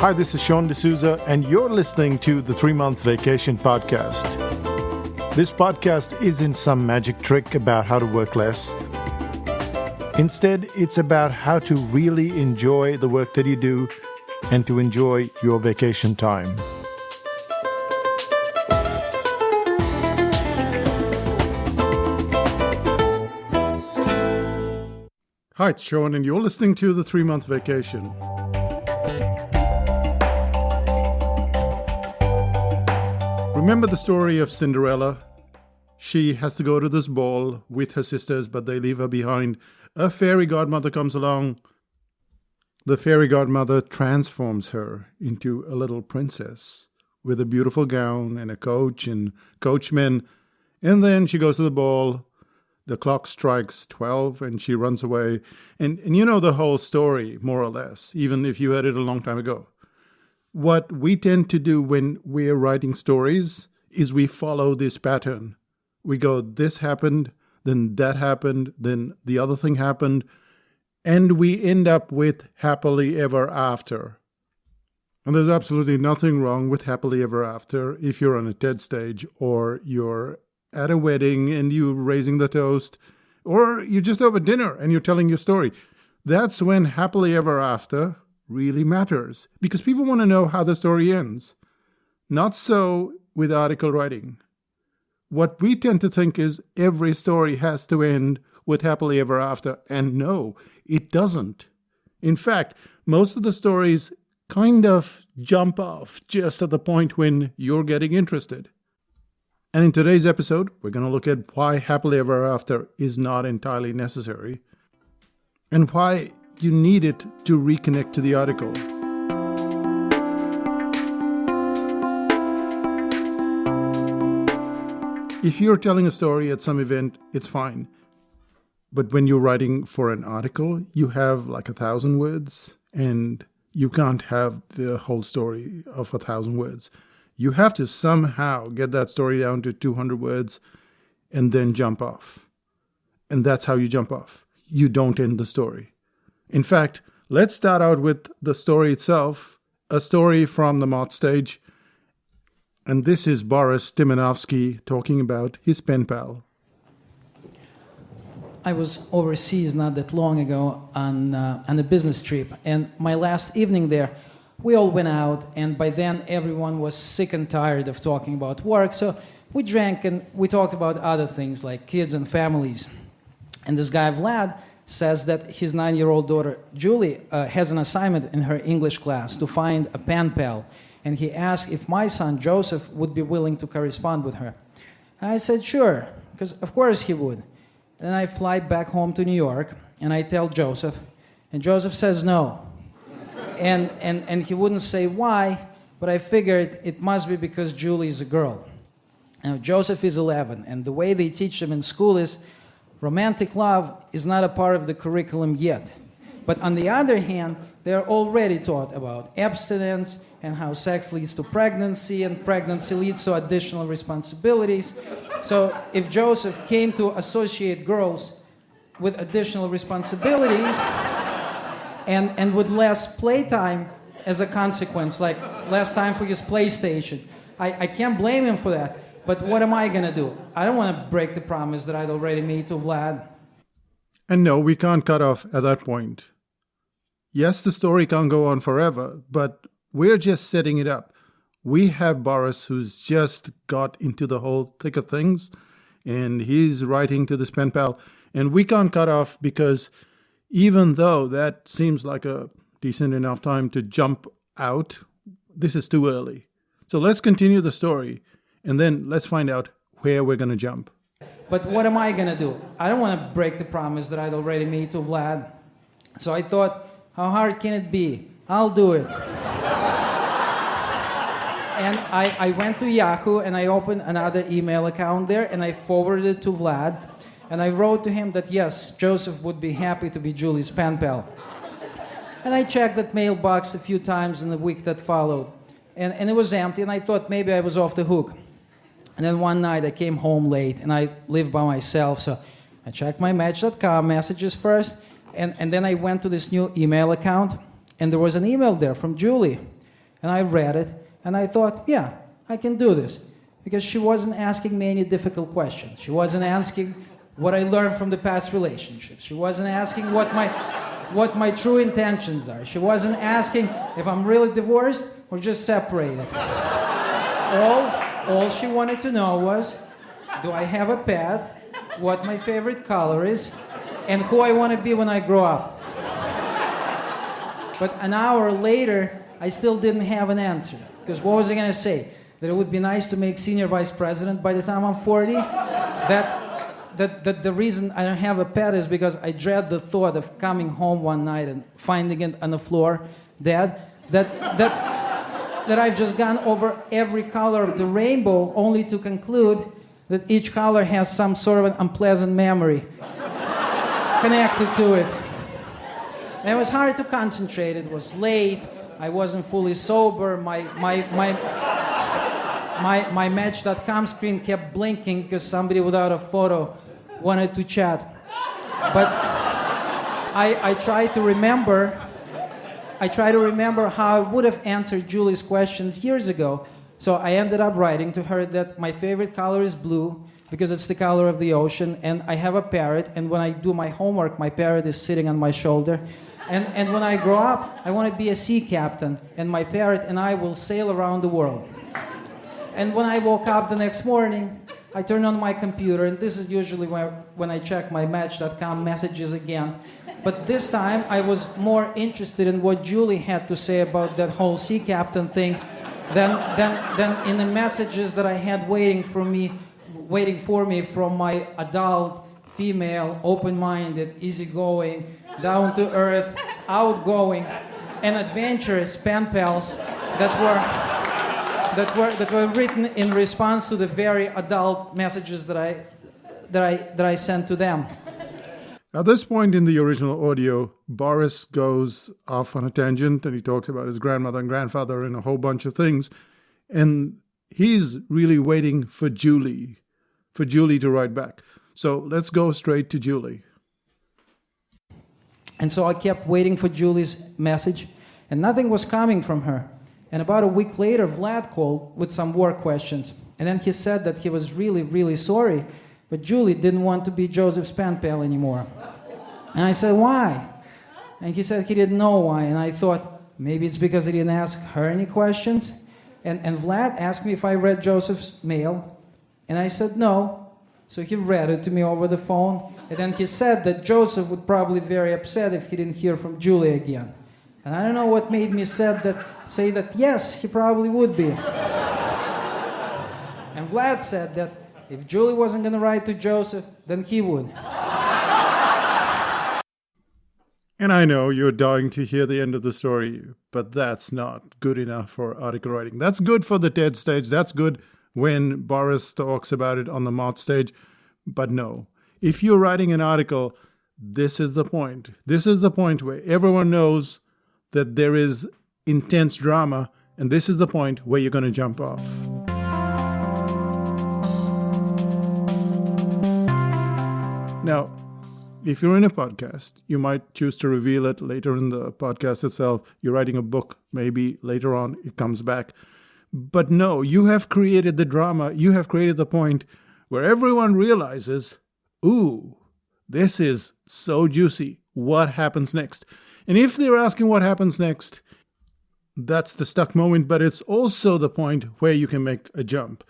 Hi, this is Sean D'Souza, and you're listening to the 3-Month Vacation Podcast. This podcast isn't some magic trick about how to work less. Instead, it's about how to really enjoy the work that you do and to enjoy your vacation time. Hi, it's Sean, and you're listening to the 3-Month Vacation. Remember the story of Cinderella? She has to go to this ball with her sisters, but they leave her behind. A fairy godmother comes along. The fairy godmother transforms her into a little princess with a beautiful gown and a coach and coachmen. And then she goes to the ball. The clock strikes 12 and she runs away. And you know the whole story, more or less, even if you heard it a long time ago. What we tend to do when we're writing stories is we follow this pattern. We go, this happened, then that happened, then the other thing happened, and we end up with happily ever after. And there's absolutely nothing wrong with happily ever after if you're on a TED stage or you're at a wedding and you're raising the toast, or you're just over dinner and you're telling your story. That's when happily ever after really matters, because people want to know how the story ends. Not so with article writing. What we tend to think is every story has to end with happily ever after, and no, it doesn't. In fact, most of the stories kind of jump off just at the point when you're getting interested. And in today's episode, we're going to look at why happily ever after is not entirely necessary, and why you need it to reconnect to the article. If you're telling a story at some event, it's fine. But when you're writing for an article, you have like 1,000 words, and you can't have the whole story of 1,000 words. You have to somehow get that story down to 200 words and then jump off. And that's how you jump off. You don't end the story. In fact, let's start out with the story itself, a story from the Moth stage. And this is Boris Timanovsky talking about his pen pal. I was overseas not that long ago on a business trip, and my last evening there, we all went out, and by then everyone was sick and tired of talking about work, so we drank and we talked about other things like kids and families. And this guy, Vlad, says that his 9-year-old daughter, Julie, has an assignment in her English class to find a pen pal. And he asked if my son, Joseph, would be willing to correspond with her. I said, sure, because of course he would. Then I fly back home to New York, and I tell Joseph, and Joseph says no. And he wouldn't say why, but I figured it must be because Julie is a girl. Now, Joseph is 11, and the way they teach them in school is romantic love is not a part of the curriculum yet. But on the other hand, they're already taught about abstinence and how sex leads to pregnancy and pregnancy leads to additional responsibilities. So if Joseph came to associate girls with additional responsibilities and with less playtime as a consequence, like less time for his PlayStation, I can't blame him for that. But what am I going to do? I don't want to break the promise that I'd already made to Vlad. And no, we can't cut off at that point. Yes, the story can't go on forever, but we're just setting it up. We have Boris, who's just got into the whole thick of things, and he's writing to this pen pal, and we can't cut off because even though that seems like a decent enough time to jump out, this is too early. So let's continue the story. And then let's find out where we're going to jump. But what am I going to do? I don't want to break the promise that I'd already made to Vlad. So I thought, how hard can it be? I'll do it. And I went to Yahoo and I opened another email account there and I forwarded it to Vlad. And I wrote to him that yes, Joseph would be happy to be Julie's pen pal. And I checked that mailbox a few times in the week that followed. And it was empty and I thought maybe I was off the hook. And then one night I came home late and I lived by myself, so I checked my Match.com messages first, and then I went to this new email account, and there was an email there from Julie. And I read it, and I thought, yeah, I can do this. Because she wasn't asking me any difficult questions. She wasn't asking what I learned from the past relationships. She wasn't asking what my true intentions are. She wasn't asking if I'm really divorced or just separated. All she wanted to know was, do I have a pet, what my favorite color is, and who I want to be when I grow up. But an hour later, I still didn't have an answer. Because what was I going to say? That it would be nice to make senior vice president by the time I'm 40? That the reason I don't have a pet is because I dread the thought of coming home one night and finding it on the floor dead. That I've just gone over every color of the rainbow only to conclude that each color has some sort of an unpleasant memory connected to it. And it was hard to concentrate. It was late. I wasn't fully sober. My Match.com screen kept blinking because somebody without a photo wanted to chat. But I try to remember how I would have answered Julie's questions years ago. So I ended up writing to her that my favorite color is blue because it's the color of the ocean, and I have a parrot, and when I do my homework, my parrot is sitting on my shoulder. And when I grow up, I want to be a sea captain, and my parrot and I will sail around the world. And when I woke up the next morning, I turned on my computer, and this is usually when I check my Match.com messages again. But this time, I was more interested in what Julie had to say about that whole sea captain thing than in the messages that I had waiting for me from my adult, female, open-minded, easygoing, down-to-earth, outgoing, and adventurous pen pals that were written in response to the very adult messages that I sent to them. At this point in the original audio, Boris goes off on a tangent and he talks about his grandmother and grandfather and a whole bunch of things. And he's really waiting for Julie to write back. So let's go straight to Julie. And so I kept waiting for Julie's message, and nothing was coming from her. And about a week later, Vlad called with some work questions. And then he said that he was really, really sorry, but Julie didn't want to be Joseph's pen pal anymore. And I said, why? And he said he didn't know why. And I thought, maybe it's because he didn't ask her any questions. And Vlad asked me if I read Joseph's mail. And I said no. So he read it to me over the phone. And then he said that Joseph would probably be very upset if he didn't hear from Julie again. And I don't know what made me say that yes, he probably would be. And Vlad said that if Julie wasn't going to write to Joseph, then he would. And I know you're dying to hear the end of the story, but that's not good enough for article writing. That's good for the TED stage. That's good when Boris talks about it on the Moth stage. But no, if you're writing an article, this is the point. This is the point where everyone knows that there is intense drama, and this is the point where you're going to jump off. Now, if you're in a podcast, you might choose to reveal it later in the podcast itself. You're writing a book, maybe later on it comes back. But no, you have created the drama. You have created the point where everyone realizes, ooh, this is so juicy. What happens next? And if they're asking what happens next, that's the stuck moment, but it's also the point where you can make a jump.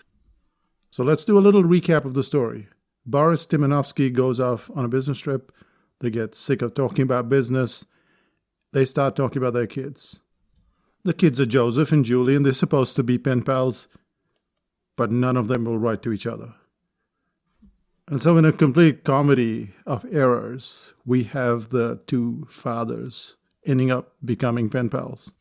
So let's do a little recap of the story. Boris Timonovsky goes off on a business trip. They get sick of talking about business. They start talking about their kids. The kids are Joseph and Julie, and they're supposed to be pen pals, but none of them will write to each other. And so in a complete comedy of errors, we have the two fathers ending up becoming pen pals.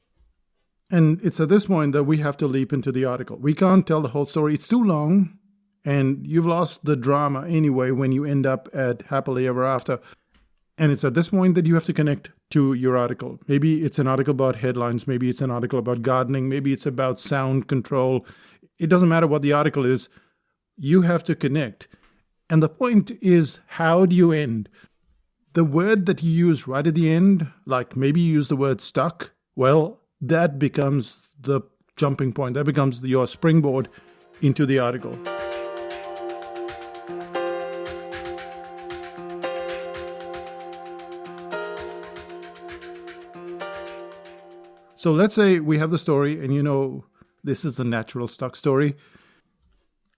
And it's at this point that we have to leap into the article. We can't tell the whole story. It's too long, and you've lost the drama anyway when you end up at Happily Ever After. And it's at this point that you have to connect to your article. Maybe it's an article about headlines. Maybe it's an article about gardening. Maybe it's about sound control. It doesn't matter what the article is. You have to connect. And the point is, how do you end? The word that you use right at the end, like maybe you use the word stuck, well, that becomes the jumping point. That becomes your springboard into the article. So let's say we have the story, and this is a natural stock story.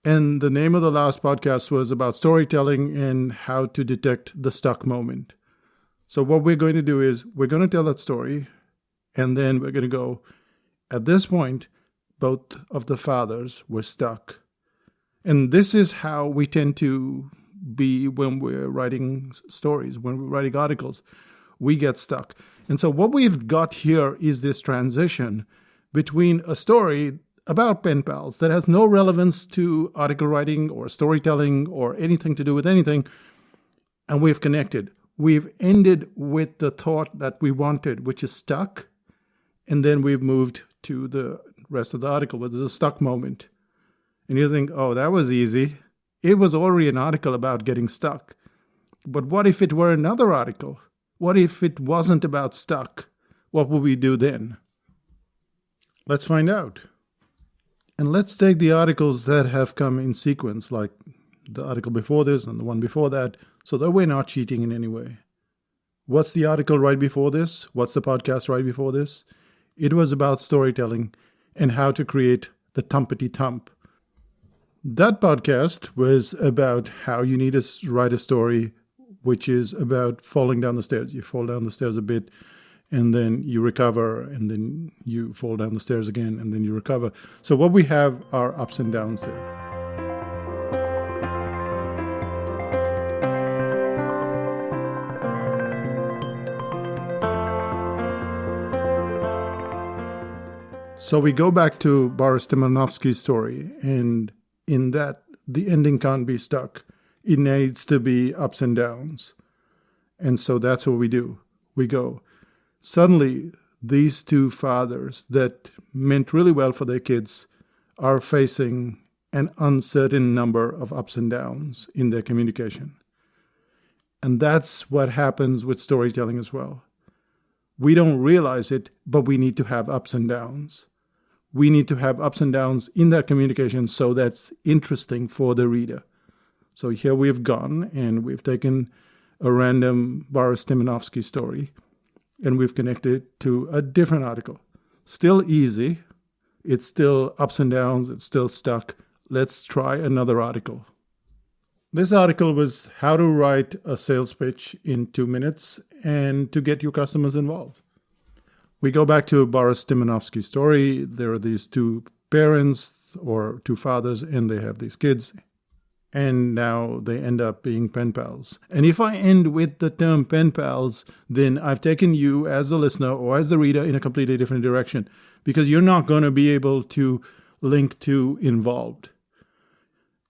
And the name of the last podcast was about storytelling and how to detect the stuck moment. So what we're going to do is we're going to tell that story, and then we're going to go, at this point, both of the fathers were stuck. And this is how we tend to be when we're writing stories, when we're writing articles. We get stuck. And so what we've got here is this transition between a story about pen pals that has no relevance to article writing or storytelling or anything to do with anything, and we've connected. We've ended with the thought that we wanted, which is stuck, and then we've moved to the rest of the article, where there's a stuck moment. And you think, oh, that was easy. It was already an article about getting stuck. But what if it were another article? What if it wasn't about stuck? What would we do then? Let's find out. And let's take the articles that have come in sequence, like the article before this and the one before that, so that we're not cheating in any way. What's the article right before this? What's the podcast right before this? It was about storytelling and how to create the thumpity-thump. That podcast was about how you need to write a story which is about falling down the stairs. You fall down the stairs a bit, and then you recover, and then you fall down the stairs again, and then you recover. So what we have are ups and downs there. So we go back to Boris Timonovsky's story, and in that, the ending can't be stuck. It needs to be ups and downs. And so that's what we do. We go, suddenly, these two fathers that meant really well for their kids are facing an uncertain number of ups and downs in their communication. And that's what happens with storytelling as well. We don't realize it, but we need to have ups and downs. We need to have ups and downs in that communication so that's interesting for the reader. So here we've gone and we've taken a random Boris Timonovsky story and we've connected it to a different article. Still easy. It's still ups and downs. It's still stuck. Let's try another article. This article was how to write a sales pitch in 2 minutes and to get your customers involved. We go back to Boris Timonovsky's story. There are these two parents or two fathers and they have these kids. And now they end up being pen pals. And if I end with the term pen pals, then I've taken you as a listener or as the reader in a completely different direction, because you're not going to be able to link to involved.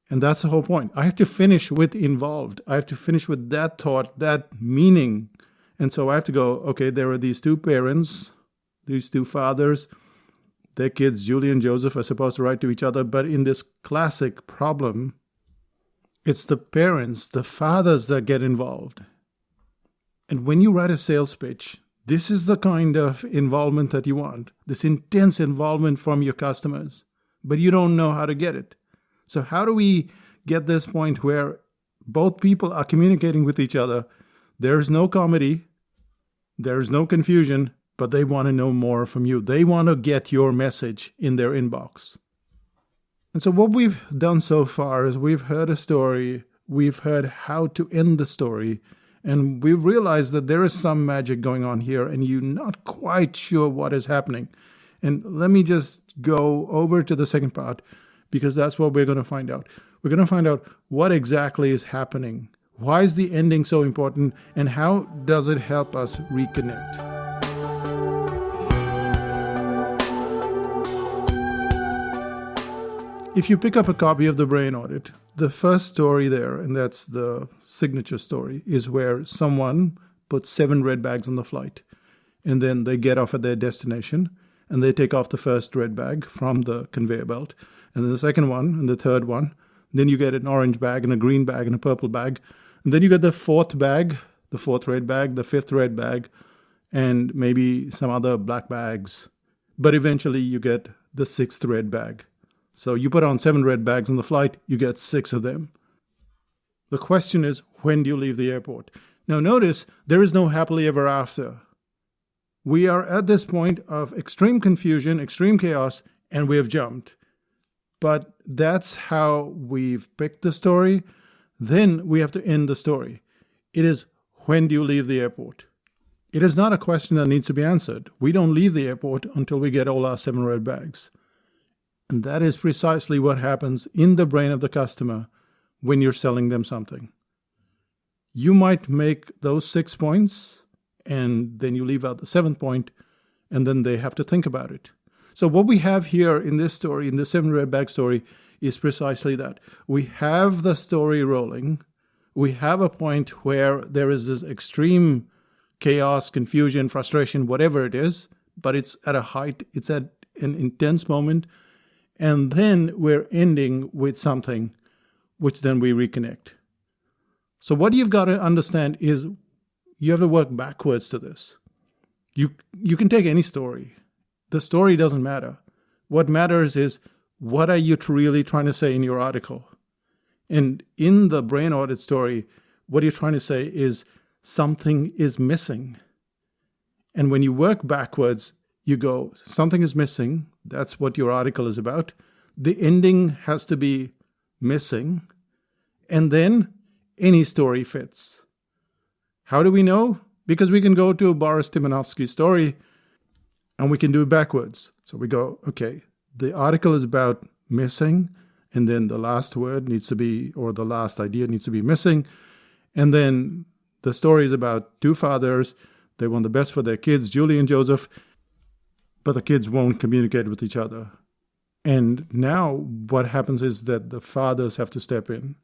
And that's the whole point. I have to finish with involved. I have to finish with that thought, that meaning. And so I have to go, okay, there are these two parents, these two fathers. Their kids, Julie and Joseph, are supposed to write to each other. But in this classic problem, it's the parents, the fathers that get involved. And when you write a sales pitch, this is the kind of involvement that you want, this intense involvement from your customers, but you don't know how to get it. So how do we get this point where both people are communicating with each other? There's no comedy, there's no confusion, but they want to know more from you. They want to get your message in their inbox. And so what we've done so far is we've heard a story, we've heard how to end the story, and we've realized that there is some magic going on here and you're not quite sure what is happening. And let me just go over to the second part, because that's what we're going to find out. We're going to find out what exactly is happening. Why is the ending so important, and how does it help us reconnect? If you pick up a copy of The Brain Audit, the first story there, and that's the signature story, is where someone puts 7 red bags on the flight. And then they get off at their destination, and they take off the first red bag from the conveyor belt. And then the second one, and the third one. Then you get an orange bag, and a green bag, and a purple bag. And then you get the fourth bag, the fourth red bag, the fifth red bag, and maybe some other black bags. but eventually you get the 6th red bag. So you put on 7 red bags on the flight, you get 6 of them. The question is, when do you leave the airport? Now notice, there is no happily ever after. We are at this point of extreme confusion, extreme chaos, and we have jumped. But that's how we've picked the story. Then we have to end the story. It is, when do you leave the airport? It is not a question that needs to be answered. We don't leave the airport until we get all our 7 red bags. And that is precisely what happens in the brain of the customer when you're selling them something. You might make those 6 points, and then you leave out the 7th point, and then they have to think about it. So what we have here in this story, in the 7 red bag story, is precisely that. We have the story rolling. We have a point where there is this extreme chaos, confusion, frustration, whatever it is, but it's at a height, it's at an intense moment, and then we're ending with something which then we reconnect. So what you've got to understand is you have to work backwards to this. You can take any story. The story doesn't matter. What matters is, what are you really trying to say in your article? And in the brain audit story, what you're trying to say is something is missing. And when you work backwards, you go, something is missing. That's what your article is about. The ending has to be missing. And then any story fits. How do we know? Because we can go to Boris Timanovsky's story and we can do it backwards. So we go, okay, the article is about missing, and then the last word needs to be, or the last idea needs to be missing. And then the story is about 2 fathers. They want the best for their kids, Julie and Joseph, but the kids won't communicate with each other. And now what happens is that the fathers have to step in.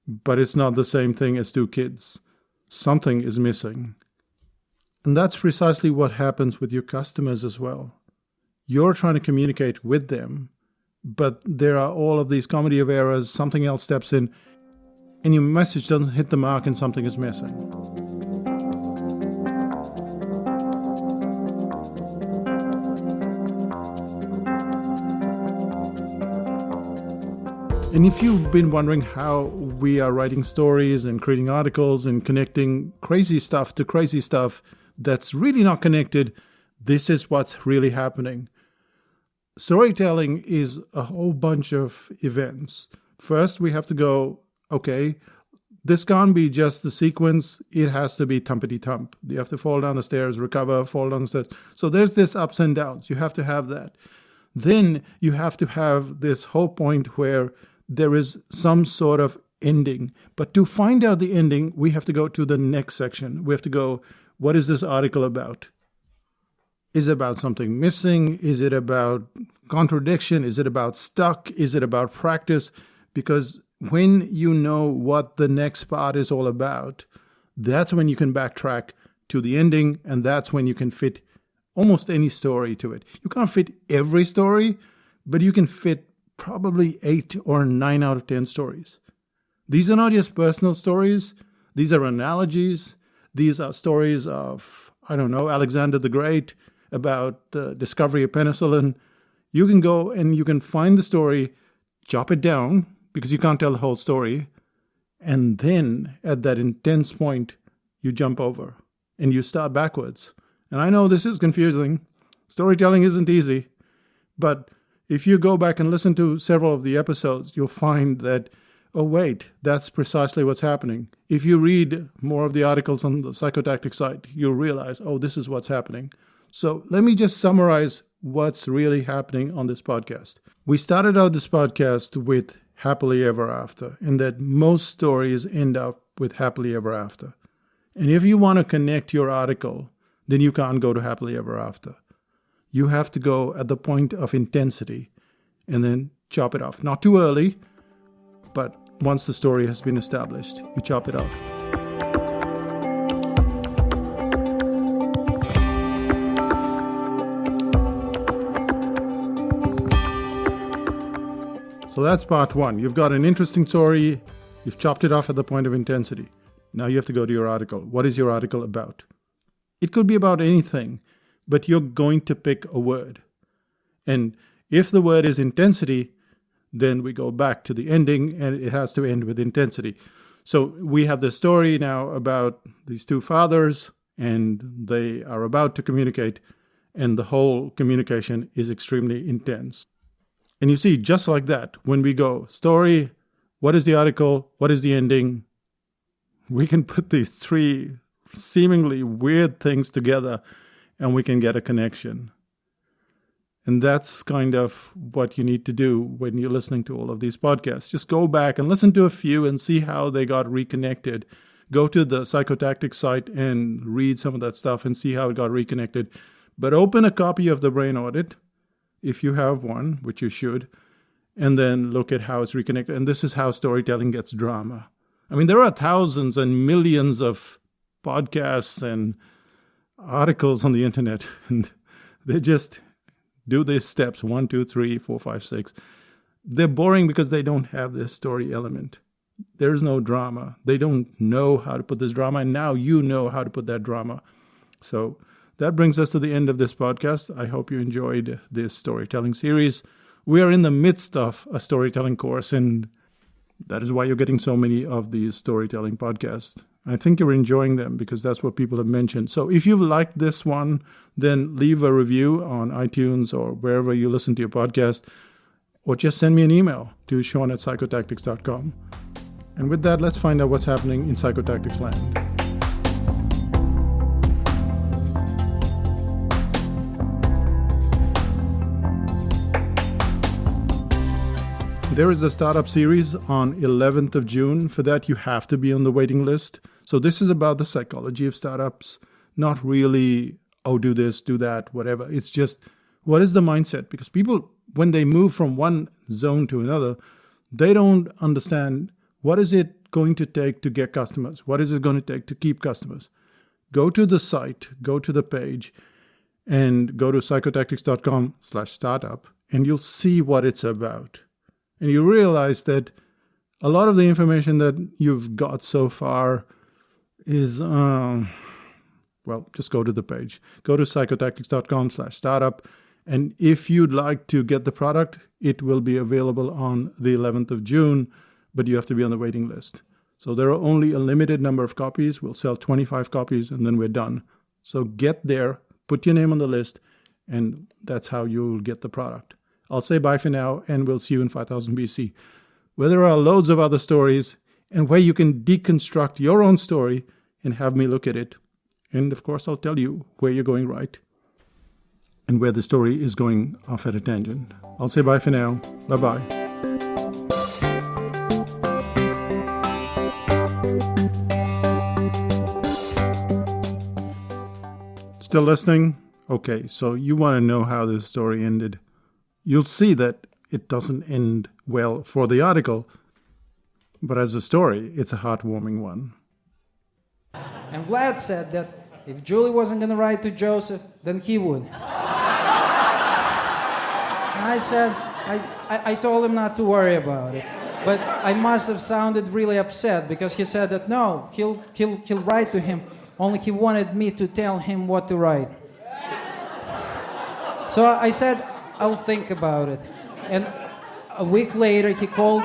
But it's not the same thing as 2 kids. Something is missing. And that's precisely what happens with your customers as well. You're trying to communicate with them, but there are all of these comedy of errors, something else steps in, and your message doesn't hit the mark and something is missing. And if you've been wondering how we are writing stories and creating articles and connecting crazy stuff to crazy stuff that's really not connected, this is what's really happening. Storytelling is a whole bunch of events. First, we have to go, okay, this can't be just the sequence. It has to be tumpity-tump. You have to fall down the stairs, recover, fall down the stairs. So there's this ups and downs. You have to have that. Then you have to have this whole point where there is some sort of ending. But to find out the ending, we have to go to the next section. We have to go, what is this article about? Is it about something missing? Is it about contradiction? Is it about stuck? Is it about practice? Because when you know what the next part is all about, that's when you can backtrack to the ending, and that's when you can fit almost any story to it. You can't fit every story, but you can fit probably 8 or 9 out of 10 stories. These are not just personal stories. These are analogies. These are stories of, Alexander the Great, about the discovery of penicillin. You can go and you can find the story, chop it down, because you can't tell the whole story, and then at that intense point, you jump over and you start backwards. And I know this is confusing. Storytelling isn't easy, but if you go back and listen to several of the episodes, you'll find that, oh wait, that's precisely what's happening. If you read more of the articles on the Psychotactic site, you'll realize, oh, this is what's happening. So let me just summarize what's really happening on this podcast. We started out this podcast with happily ever after, and that most stories end up with happily ever after. And if you want to connect your article, then you can't go to happily ever after. You have to go at the point of intensity and then chop it off. Not too early, but once the story has been established, you chop it off. So that's part 1. You've got an interesting story. You've chopped it off at the point of intensity. Now you have to go to your article. What is your article about? It could be about anything, but you're going to pick a word. And if the word is intensity, then we go back to the ending, and it has to end with intensity. So we have the story now about these two fathers, and they are about to communicate, and the whole communication is extremely intense. And you see, just like that, when we go story, what is the article, what is the ending, we can put these three seemingly weird things together, and we can get a connection. And that's kind of what you need to do when you're listening to all of these podcasts. Just go back and listen to a few and see how they got reconnected. Go to the Psychotactics site and read some of that stuff and see how it got reconnected. But open a copy of the Brain Audit, if you have one, which you should, and then look at how it's reconnected. And this is how storytelling gets drama. I mean, there are thousands and millions of podcasts and articles on the internet, and they just do these steps 1, 2, 3, 4, 5, 6. They're boring because they don't have this story element. There's no drama. They don't know how to put this drama, and now you know how to put that drama. So that brings us to the end of this podcast. I hope you enjoyed this storytelling series. We are in the midst of a storytelling course, and that is why you're getting so many of these storytelling podcasts. I think you're enjoying them because that's what people have mentioned. So if you've liked this one, then leave a review on iTunes or wherever you listen to your podcast, or just send me an email to Sean@psychotactics.com. And with that, let's find out what's happening in Psychotactics land. There is a startup series on 11th of June. For that, you have to be on the waiting list. So this is about the psychology of startups, not really, oh, do this, do that, whatever. It's just, what is the mindset? Because people, when they move from one zone to another, they don't understand what is it going to take to get customers? What is it going to take to keep customers? Go to the site, go to the page, and go to psychotactics.com/startup, and you'll see what it's about. And you realize that a lot of the information that you've got so far is, just go to the page. Go to psychotactics.com/startup. And if you'd like to get the product, it will be available on the 11th of June, but you have to be on the waiting list. So there are only a limited number of copies. We'll sell 25 copies, and then we're done. So get there, put your name on the list, and that's how you'll get the product. I'll say bye for now, and we'll see you in 5000 BC, where there are loads of other stories and where you can deconstruct your own story and have me look at it. And of course, I'll tell you where you're going right and where the story is going off at a tangent. I'll say bye for now. Bye-bye. Still listening? Okay, so you want to know how this story ended. You'll see that it doesn't end well for the article, but as a story, it's a heartwarming one. And Vlad said that if Julie wasn't going to write to Joseph, then he would. And I said, I told him not to worry about it. But I must have sounded really upset because he said that no, he'll write to him, only he wanted me to tell him what to write. So I said, I'll think about it. And a week later, he called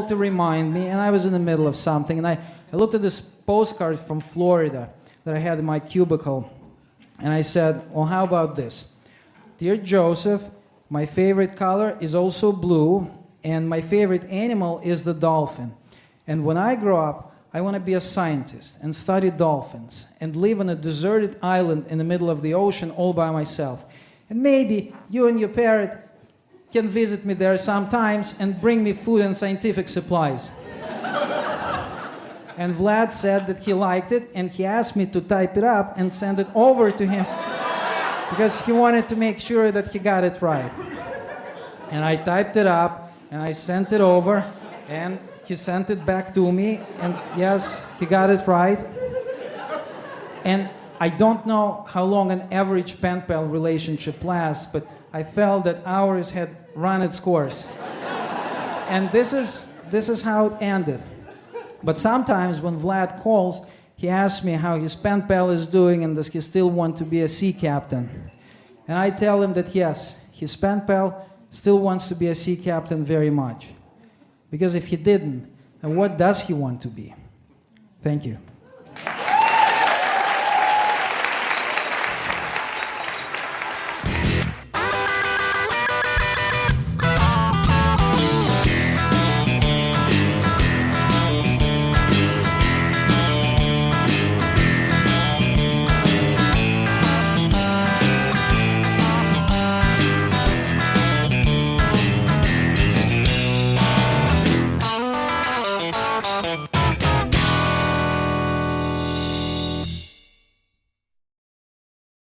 to remind me, and I was in the middle of something, and I looked at this postcard from Florida that I had in my cubicle, and I said, well, how about this? Dear Joseph, my favorite color is also blue, and my favorite animal is the dolphin. And when I grow up, I want to be a scientist and study dolphins and live on a deserted island in the middle of the ocean all by myself. And maybe you and your parrot can visit me there sometimes and bring me food and scientific supplies. And Vlad said that he liked it, and he asked me to type it up and send it over to him because he wanted to make sure that he got it right. And I typed it up, and I sent it over, and he sent it back to me, and yes, he got it right. And I don't know how long an average pen-pal relationship lasts, but I felt that ours had run its course. And this is how it ended. But sometimes when Vlad calls, he asked me how his pen pal is doing and does he still want to be a sea captain. And I tell him that yes, his pen pal still wants to be a sea captain very much. Because if he didn't, then what does he want to be? Thank you.